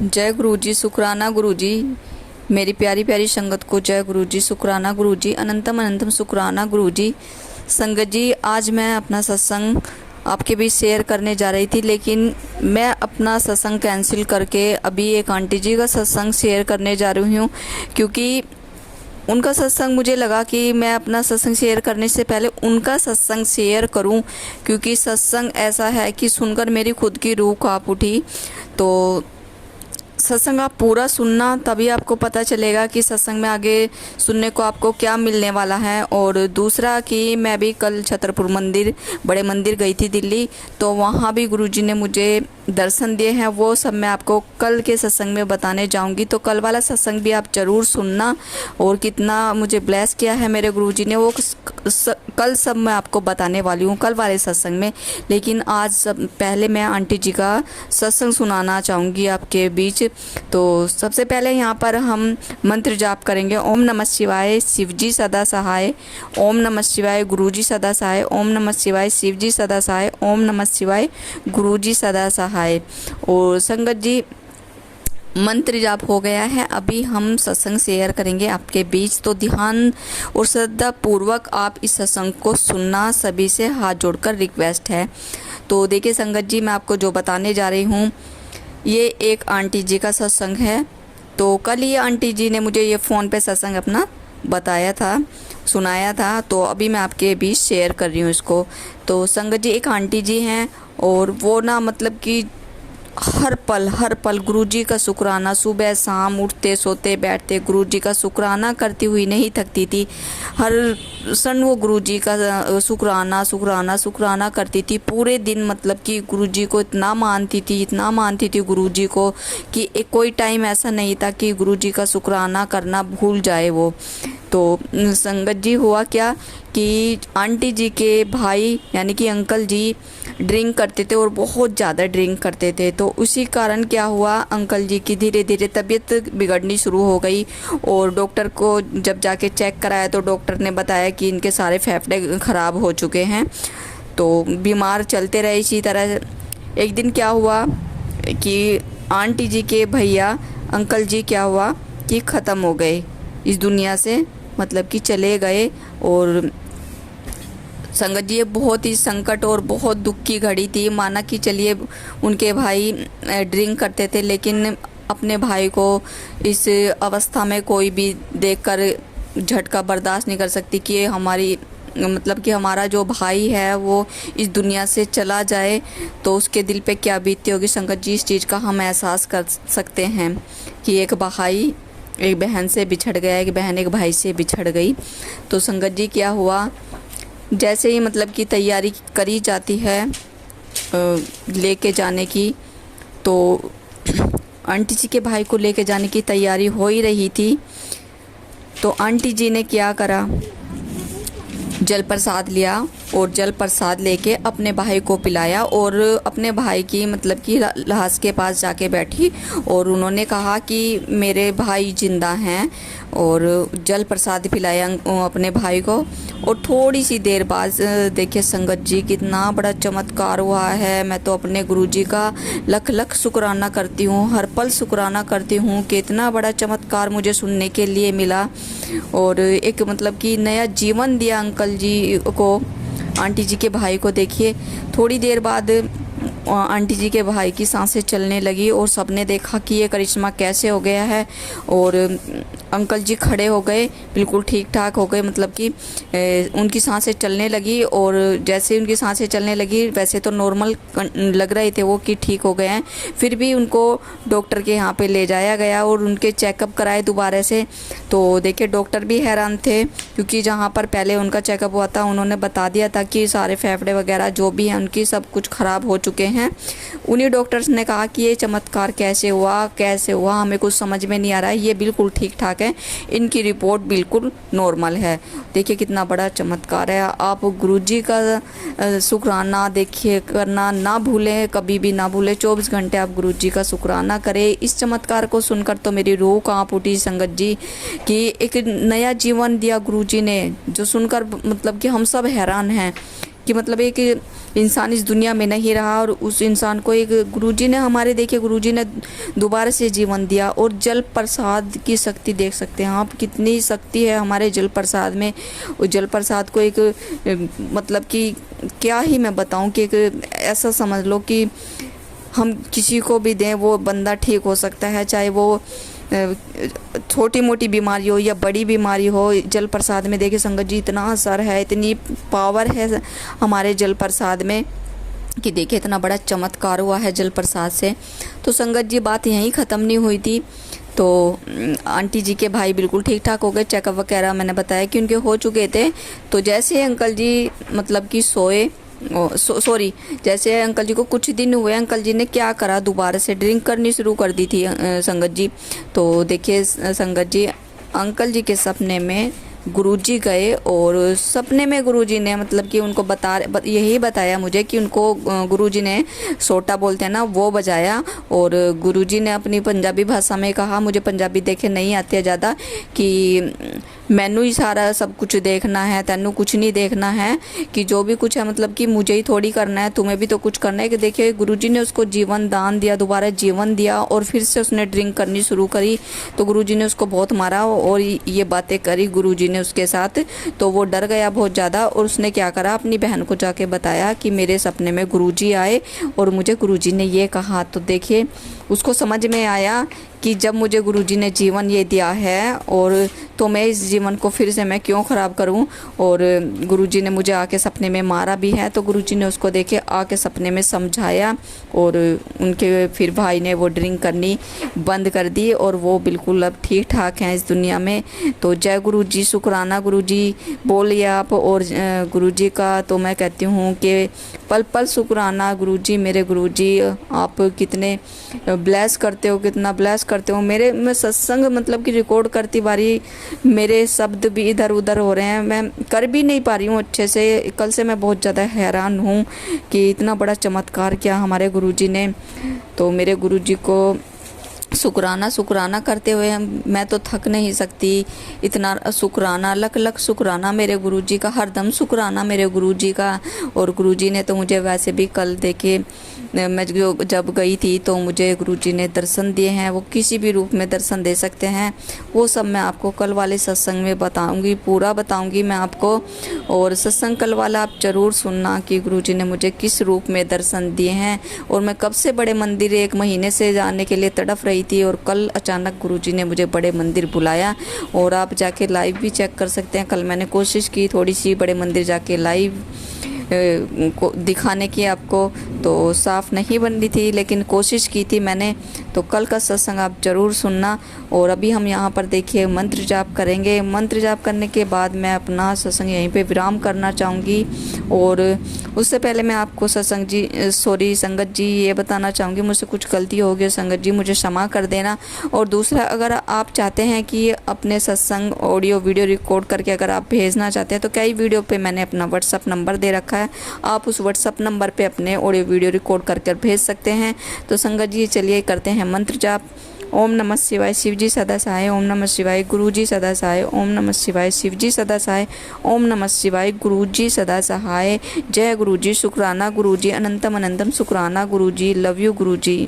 जय गुरु जी, शुक्राना गुरु जी। मेरी प्यारी प्यारी संगत को जय गुरु जी, शुक्राना गुरु जी, अनंतम अनंतम शुक्राना गुरु जी। संगत जी, आज मैं अपना सत्संग आपके बीच शेयर करने जा रही थी, लेकिन मैं अपना सत्संग कैंसिल करके अभी एक आंटी जी का सत्संग शेयर करने जा रही हूँ, क्योंकि उनका सत्संग मुझे लगा कि मैं अपना सत्संग शेयर करने से पहले उनका सत्संग शेयर करूं, क्योंकि सत्संग ऐसा है कि सुनकर मेरी खुद की रूह कांप उठी। तो सत्संग आप पूरा सुनना, तभी आपको पता चलेगा कि सत्संग में आगे सुनने को आपको क्या मिलने वाला है। और दूसरा कि मैं भी कल छतरपुर मंदिर, बड़े मंदिर गई थी दिल्ली, तो वहाँ भी गुरुजी ने मुझे दर्शन दिए हैं। वो सब मैं आपको कल के सत्संग में बताने जाऊंगी, तो कल वाला सत्संग भी आप ज़रूर सुनना। और कितना मुझे ब्लेस किया है मेरे गुरुजी ने, वो कल सब मैं आपको बताने वाली हूँ कल वाले सत्संग में। लेकिन आज सब पहले मैं आंटी जी का सत्संग सुनाना चाहूँगी आपके बीच। तो सबसे पहले यहाँ पर हम मंत्र जाप करेंगे। ओम नमः शिवाय, शिव जी सदा सहाय। ओम नमः शिवाय, गुरु जी सदा सहाय। ओम नमः शिवाय, शिव जी सदा सहाय। ओम नमः शिवाय, गुरु जी सदा सहाय। और संगत जी, मंत्र जाप हो गया है, अभी हम सत्संग शेयर करेंगे आपके बीच। तो ध्यान और श्रद्धा पूर्वक आप इस सत्संग को सुनना, सभी से हाथ जोड़कर रिक्वेस्ट है। तो देखिए संगत जी, मैं आपको जो बताने जा रही हूँ, ये एक आंटी जी का सत्संग है। तो कल ये आंटी जी ने मुझे ये फ़ोन पे सत्संग अपना बताया था, सुनाया था, तो अभी मैं आपके बीच शेयर कर रही हूँ इसको। तो संगत जी, एक आंटी जी हैं और वो ना मतलब कि हर पल गुरुजी का शुक्राना, सुबह शाम उठते सोते बैठते गुरुजी का शुक्राना करती हुई नहीं थकती थी। हर क्षण वो गुरुजी का शुक्राना करती थी पूरे दिन। मतलब कि गुरुजी को इतना मानती थी गुरुजी को, कि एक कोई टाइम ऐसा नहीं था कि गुरुजी का शुक्राना करना भूल जाए वो। तो संगत जी, हुआ क्या कि आंटी जी के भाई यानी कि अंकल जी ड्रिंक करते थे और बहुत ज़्यादा ड्रिंक करते थे। तो उसी कारण क्या हुआ, अंकल जी की धीरे धीरे तबीयत बिगड़नी शुरू हो गई। और डॉक्टर को जब जाके चेक कराया तो डॉक्टर ने बताया कि इनके सारे फेफड़े ख़राब हो चुके हैं। तो बीमार चलते रहे इसी तरह। एक दिन क्या हुआ कि आंटी जी के भैया अंकल जी क्या हुआ कि ख़त्म हो गए इस दुनिया से, मतलब कि चले गए। और संगत जी, ये बहुत ही संकट और बहुत दुख की घड़ी थी। माना कि चलिए उनके भाई ड्रिंक करते थे, लेकिन अपने भाई को इस अवस्था में कोई भी देखकर झटका बर्दाश्त नहीं कर सकती कि ये हमारी मतलब कि हमारा जो भाई है वो इस दुनिया से चला जाए, तो उसके दिल पे क्या बीतती होगी। संगत जी, इस चीज़ का हम एहसास कर सकते हैं कि एक भाई एक बहन से बिछड़ गया, एक बहन एक भाई से बिछड़ गई। तो संगत जी, क्या हुआ, जैसे ही मतलब कि तैयारी करी जाती है लेके जाने की, तो आंटी जी के भाई को लेके जाने की तैयारी हो ही रही थी। तो आंटी जी ने क्या करा, जल प्रसाद लिया और जल प्रसाद लेके अपने भाई को पिलाया और अपने भाई की मतलब कि लाश के पास जाके बैठी और उन्होंने कहा कि मेरे भाई जिंदा हैं, और जल प्रसाद पिलाया अपने भाई को। और थोड़ी सी देर बाद देखिए संगत जी, कितना बड़ा चमत्कार हुआ है। मैं तो अपने गुरुजी का लख लख शुक्राना करती हूँ, हर पल शुक्राना करती हूँ कि इतना बड़ा चमत्कार मुझे सुनने के लिए मिला। और एक मतलब कि नया जीवन दिया अंकल जी को, आंटी जी के भाई को। देखिए थोड़ी देर बाद आंटी जी के भाई की सांसें चलने लगी और सबने देखा कि ये करिश्मा कैसे हो गया है। और अंकल जी खड़े हो गए, बिल्कुल ठीक ठाक हो गए, मतलब कि उनकी सांसें चलने लगी। और जैसे उनकी सांसें चलने लगी, वैसे तो नॉर्मल लग रहे थे वो कि ठीक हो गए हैं, फिर भी उनको डॉक्टर के यहाँ पे ले जाया गया और उनके चेकअप कराए दोबारा से। तो देखिए डॉक्टर भी हैरान थे, क्योंकि जहाँ पर पहले उनका चेकअप हुआ था उन्होंने बता दिया था कि सारे फेफड़े वगैरह जो भी हैं उनकी सब कुछ ख़राब हो चुके हैं। उन्हीं डॉक्टर्स ने कहा कि ये चमत्कार कैसे हुआ, हमें कुछ समझ में नहीं आ रहा है, ये बिल्कुल ठीक ठाक है, इनकी रिपोर्ट बिल्कुल नॉर्मल है। देखिए कितना बड़ा चमत्कार है। आप गुरुजी का शुक्राना देखिए करना ना भूलें, कभी भी ना भूलें। 24 घंटे आप गुरुजी का शुक्राना करें। इस चमत्कार को सुनकर तो मेरी रूह कांप उठी संगत जी, कि एक नया जीवन दिया गुरुजी ने, जो सुनकर मतलब कि हम सब हैरान हैं कि मतलब एक इंसान इस दुनिया में नहीं रहा और उस इंसान को एक गुरुजी ने हमारे, देखिए गुरुजी ने दोबारा से जीवन दिया। और जल प्रसाद की शक्ति देख सकते हैं आप, कितनी शक्ति है हमारे जल प्रसाद में। उस जल प्रसाद को एक मतलब कि क्या ही मैं बताऊं कि एक ऐसा समझ लो कि हम किसी को भी दें वो बंदा ठीक हो सकता है, चाहे वो छोटी मोटी बीमारी हो या बड़ी बीमारी हो। जल प्रसाद में देखिए संगत जी इतना असर है, इतनी पावर है हमारे जल प्रसाद में कि देखिए इतना बड़ा चमत्कार हुआ है जल प्रसाद से। तो संगत जी बात यहीं ख़त्म नहीं हुई थी। तो आंटी जी के भाई बिल्कुल ठीक ठाक हो गए, चेकअप वगैरह मैंने बताया कि उनके हो चुके थे। तो जैसे अंकल जी मतलब कि सोए, सॉरी जैसे अंकल जी को कुछ दिन हुए, अंकल जी ने क्या करा, दोबारा से ड्रिंक करनी शुरू कर दी थी संगत जी। तो देखिए संगत जी, अंकल जी के सपने में गुरुजी गए और सपने में गुरुजी ने मतलब कि उनको यही बताया मुझे कि उनको गुरुजी ने सोटा बोलते हैं ना वो बजाया। और गुरुजी ने अपनी पंजाबी भाषा में कहा, मुझे पंजाबी देखे नहीं आती है ज़्यादा, कि मैनू ही सारा सब कुछ देखना है, तैनू कुछ नहीं देखना है, कि जो भी कुछ है मतलब कि मुझे ही थोड़ी करना है, तुम्हें भी तो कुछ करना है। कि देखिए गुरुजी ने उसको जीवन दान दिया, दोबारा जीवन दिया और फिर से उसने ड्रिंक करनी शुरू करी। तो गुरुजी ने उसको बहुत मारा और ये बातें करी गुरुजी ने उसके साथ। तो वो डर गया बहुत ज़्यादा और उसने क्या करा, अपनी बहन को जाके बताया कि मेरे सपने में गुरुजी आए और मुझे गुरुजी ने ये कहा। तो देखिए उसको समझ में आया कि जब मुझे गुरुजी ने जीवन ये दिया है और तो मैं इस जीवन को फिर से मैं क्यों ख़राब करूं। और गुरुजी ने मुझे आके सपने में मारा भी है। तो गुरुजी ने उसको देखे आके सपने में समझाया और उनके फिर भाई ने वो ड्रिंक करनी बंद कर दी और वो बिल्कुल अब ठीक ठाक हैं इस दुनिया में। तो जय गुरुजी, शुक्राना गुरुजी बोलिए आप। और गुरुजी का तो मैं कहती हूँ कि पल पल शुक्राना गुरुजी, मेरे गुरुजी आप कितने ब्लेस करते हो, कितना ब्लेस करते हो। मैं सत्संग मतलब कि रिकॉर्ड करती बारी मेरे शब्द भी इधर उधर हो रहे हैं, मैं कर भी नहीं पा रही हूँ अच्छे से। कल से मैं बहुत ज़्यादा हैरान हूँ कि इतना बड़ा चमत्कार किया हमारे गुरुजी ने। तो मेरे गुरुजी को शुक्राना करते हुए मैं तो थक नहीं सकती। इतना शुक्राना, लख लख शुक्राना मेरे गुरुजी का, हरदम शुक्राना मेरे गुरुजी का। और गुरुजी ने तो मुझे वैसे भी कल देखे मैं जब गई थी तो मुझे गुरुजी ने दर्शन दिए हैं। वो किसी भी रूप में दर्शन दे सकते हैं, वो सब मैं आपको कल वाले सत्संग में बताऊंगी, पूरा बताऊंगी मैं आपको। और सत्संग कल वाला आप ज़रूर सुनना कि गुरुजी ने मुझे किस रूप में दर्शन दिए हैं। और मैं कब से बड़े मंदिर 1 महीने से जाने के लिए तड़फ रही थी और कल अचानक गुरुजी ने मुझे बड़े मंदिर बुलाया। और आप जाके लाइव भी चेक कर सकते हैं। कल मैंने कोशिश की थोड़ी सी बड़े मंदिर जाके लाइव को दिखाने की आपको, तो साफ़ नहीं बन रही थी लेकिन कोशिश की थी मैंने। तो कल का सत्संग आप ज़रूर सुनना। और अभी हम यहाँ पर देखिए मंत्र जाप करेंगे। मंत्र जाप करने के बाद मैं अपना सत्संग यहीं पे विराम करना चाहूँगी। और उससे पहले मैं आपको सत्संग जी सॉरी संगत जी ये बताना चाहूँगी, मुझसे कुछ गलती हो गई संगत जी, मुझे क्षमा कर देना। और दूसरा, अगर आप चाहते हैं कि अपने सत्संग ऑडियो वीडियो रिकॉर्ड करके अगर आप भेजना चाहते हैं तो कई वीडियो पे मैंने अपना व्हाट्सअप नंबर दे रखा है, आप उस व्हाट्सअप नंबर पे अपने ऑडियो वीडियो रिकॉर्ड करके भेज सकते हैं। तो संगत जी चलिए करते हैं मंत्र जाप। ओम नमः शिवाय, शिवजी सदा सहाय। ओम नमः शिवाय, गुरुजी सदा सहाय। ओम नमः शिवाय, शिवजी सदा सहाय। ओम नमः शिवाय, गुरुजी सदा सहाय। जय गुरुजी, शुक्राना गुरुजी, अनंतम अनंतम शुक्राना गुरुजी, लव यू गुरुजी।